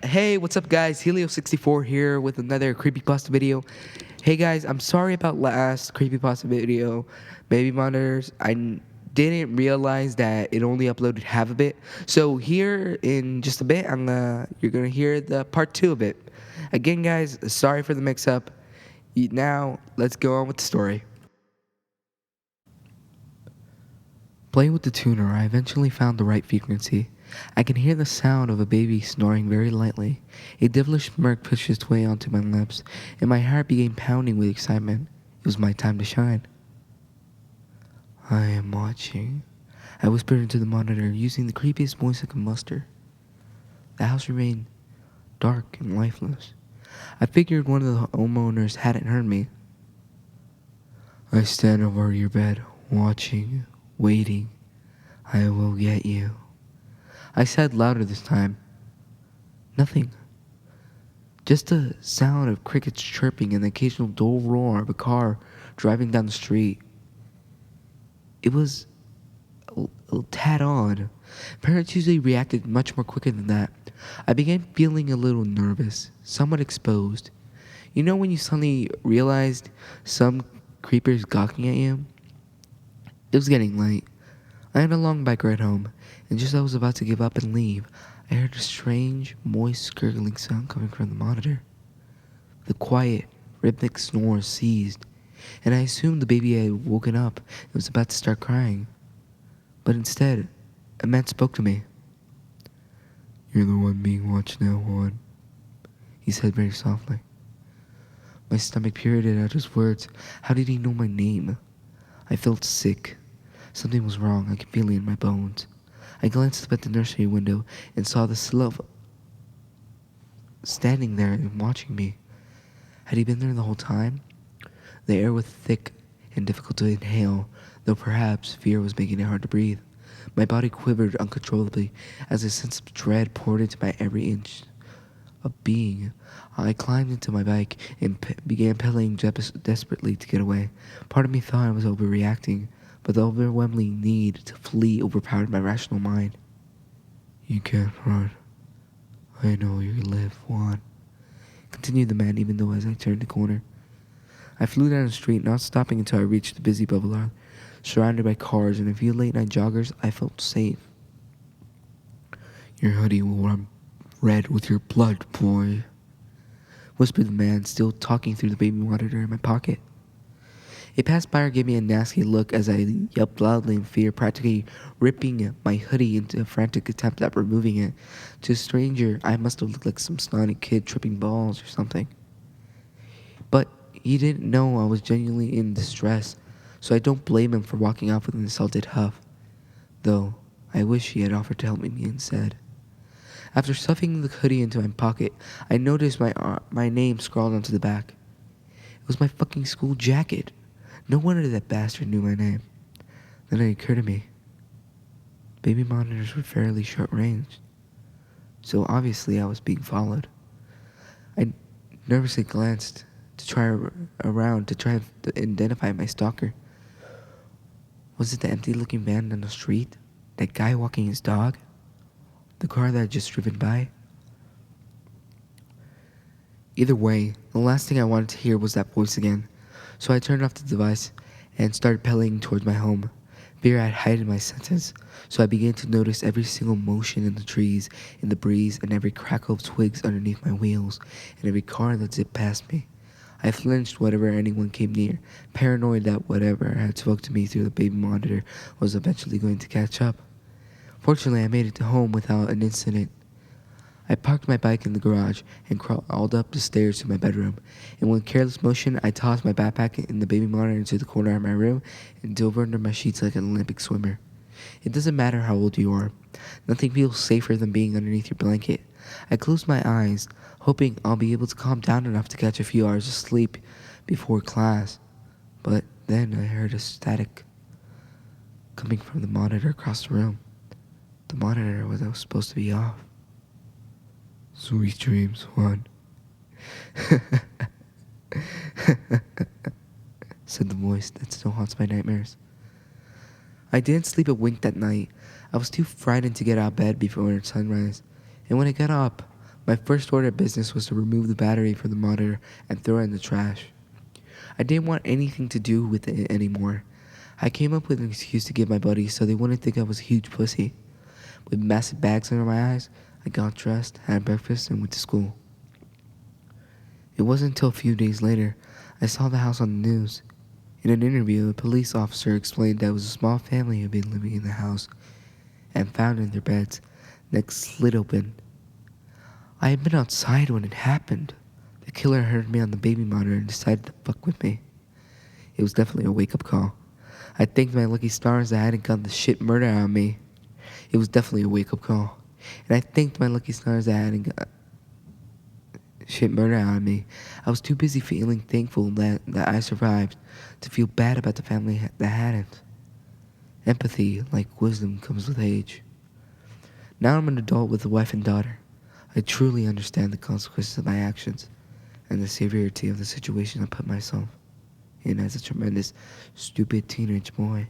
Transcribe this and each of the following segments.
Hey, what's up, guys? Helio64 here with another creepypasta video. Hey, guys, I'm sorry about last creepypasta video. Baby monitors, didn't realize that it only uploaded half of it. So here in just a bit, you're gonna hear the part two of it. Again, guys, sorry for the mix-up. Now, let's go on with the story. Playing with the tuner, I eventually found the right frequency. I can hear the sound of a baby snoring very lightly. A devilish smirk pushed its way onto my lips, and my heart began pounding with excitement. It was my time to shine. I am watching. I whispered into the monitor, using the creepiest voice I could muster. The house remained dark and lifeless. I figured one of the homeowners hadn't heard me. I stand over your bed, watching, waiting. I will get you. I said louder this time. Nothing. Just the sound of crickets chirping and the occasional dull roar of a car driving down the street. It was a tad odd. Parents usually reacted much more quicker than that. I began feeling a little nervous, somewhat exposed. You know when you suddenly realized some creepers gawking at you? It was getting late. I had a long bike ride home, and just as I was about to give up and leave, I heard a strange, moist, gurgling sound coming from the monitor. The quiet, rhythmic snore ceased, and I assumed the baby had woken up and was about to start crying. But instead, a man spoke to me. "You're the one being watched now, Juan," he said very softly. My stomach pirouetted at his words. How did he know my name? I felt sick. Something was wrong. I could feel it in my bones. I glanced up at the nursery window and saw the silhouette standing there and watching me. Had he been there the whole time? The air was thick and difficult to inhale, though perhaps fear was making it hard to breathe. My body quivered uncontrollably as a sense of dread poured into my every inch of being. I climbed into my bike and began pedaling desperately to get away. Part of me thought I was overreacting, but the overwhelming need to flee overpowered my rational mind. "You can't run. I know you live, Juan," continued the man, even though as I turned the corner. I flew down the street, not stopping until I reached the busy boulevard. Surrounded by cars and a few late-night joggers, I felt safe. "Your hoodie will run red with your blood, boy," whispered the man, still talking through the baby monitor in my pocket. A passerby gave me a nasty look as I yelped loudly in fear, practically ripping my hoodie into a frantic attempt at removing it. To a stranger, I must have looked like some snotty kid tripping balls or something. But he didn't know I was genuinely in distress, so I don't blame him for walking off with an insulted huff. Though, I wish he had offered to help me instead. After stuffing the hoodie into my pocket, I noticed my name scrawled onto the back. It was my fucking school jacket. No wonder that bastard knew my name. Then it occurred to me. Baby monitors were fairly short-ranged, so obviously I was being followed. I nervously glanced around to try to identify my stalker. Was it the empty-looking van down the street? That guy walking his dog? The car that had just driven by? Either way, the last thing I wanted to hear was that voice again. So I turned off the device and started pedaling towards my home. Fear had heightened my senses, so I began to notice every single motion in the trees, in the breeze, and every crackle of twigs underneath my wheels, and every car that zipped past me. I flinched whenever anyone came near, paranoid that whatever had spoke to me through the baby monitor was eventually going to catch up. Fortunately, I made it to home without an incident. I parked my bike in the garage and crawled up the stairs to my bedroom. In one careless motion, I tossed my backpack and the baby monitor into the corner of my room and dove under my sheets like an Olympic swimmer. It doesn't matter how old you are. Nothing feels safer than being underneath your blanket. I closed my eyes, hoping I'll be able to calm down enough to catch a few hours of sleep before class. But then I heard a static coming from the monitor across the room. The monitor was supposed to be off. "Sweet dreams, Juan," said the voice that still haunts my nightmares. I didn't sleep a wink that night. I was too frightened to get out of bed before sunrise, and when I got up, My first order of business was to remove the battery from the monitor and throw it in the trash. I didn't want anything to do with it anymore. I came up with an excuse to give my buddies so they wouldn't think I was a huge pussy. With massive bags under my eyes, I got dressed, had breakfast, and went to school. It wasn't until a few days later I saw the house on the news. In an interview, a police officer explained that it was a small family who had been living in the house and found in their beds, necks slit open. I had been outside when it happened. The killer heard me on the baby monitor and decided to fuck with me. It was definitely a wake-up call. I thanked my lucky stars that I hadn't gotten the shit murder out of me. It was definitely a wake-up call. And I thanked my lucky stars that I hadn't got shit murder out of me. I was too busy feeling thankful that I survived to feel bad about the family that hadn't. Empathy, like wisdom, comes with age. Now I'm an adult with a wife and daughter. I truly understand the consequences of my actions and the severity of the situation I put myself in as a tremendous, stupid teenage boy.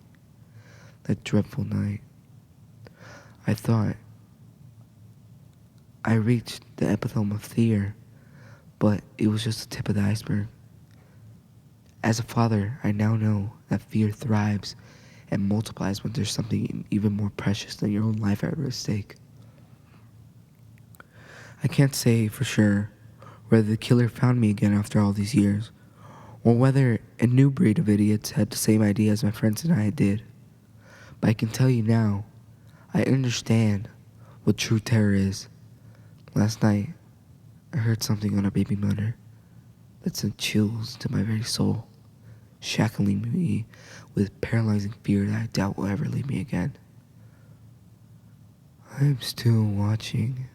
That dreadful night, I thought I reached the epitome of fear, but it was just the tip of the iceberg. As a father, I now know that fear thrives and multiplies when there's something even more precious than your own life at stake. I can't say for sure whether the killer found me again after all these years, or whether a new breed of idiots had the same idea as my friends and I did. But I can tell you now, I understand what true terror is. Last night, I heard something on a baby monitor that sent chills to my very soul, shackling me with paralyzing fear that I doubt will ever leave me again. I'm still watching.